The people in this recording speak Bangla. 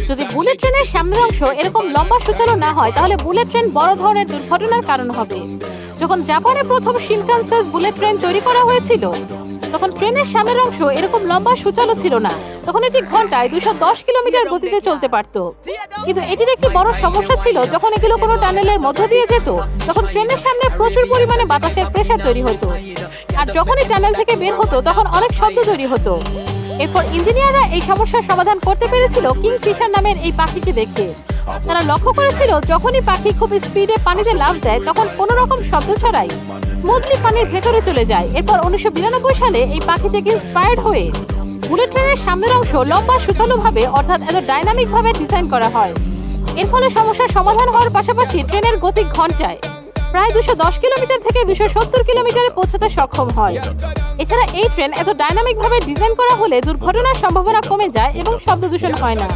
যদি বুলেট ট্রেনের সামনের অংশ এরকম লম্বা সূচালো না হয় তাহলে বুলেট ট্রেন বড় ধরনের দুর্ঘটনার কারণ হবে। যখন জাপানে প্রথম শিনকানসেন বুলেট ট্রেন তৈরি করা হয়েছিল তখন ট্রেনের সামনের অংশ এরকম লম্বা সূচালো ছিল না। তখন এটি ঘন্টায় 210 কিলোমিটার গতিতে চলতে পারত। কিন্তু এটির একটি বড় সমস্যা ছিল, যখন এগুলো কোনো টানেলের মধ্য দিয়ে যেত তখন ট্রেনের সামনে প্রচুর পরিমাণে বাতাসের প্রেসার তৈরি হতো, আর যখনই টানেল থেকে বের হতো তখন অনেক শব্দ তৈরি হতো। এরপর ইঞ্জিনিয়াররা এই সমস্যার সমাধান করতে পেরেছিল কিংফিশার নামের এই পাখিকে দেখে। তারা লক্ষ্য করেছিল যখনই পাখি খুব স্পিডে পানিতে লাফ দেয় তখন কোনো রকম শব্দ ছাড়াই স্মুথলি পানির ভেতরে চলে যায়। এরপর 1992 সালে এই পাখি থেকে ইন্সপায়ার্ড হয়ে বুলেট ট্রেনের সামনের অংশ লম্বা সুচালুভাবে অর্থাৎ এত ডাইনামিক ভাবে ডিজাইন করা হয়। এর ফলে সমস্যার সমাধান হওয়ার পাশাপাশি ট্রেনের গতি ঘন্টায় প্রায় 210 কিলোমিটার থেকে 270 কিলোমিটারে পৌঁছাতে সক্ষম হয়। এছাড়া এই ট্রেন এত ডাইনামিক ভাবে ডিজাইন করা হলে দুর্ঘটনার সম্ভাবনা কমে যায় এবং শব্দ দূষণ হয় না।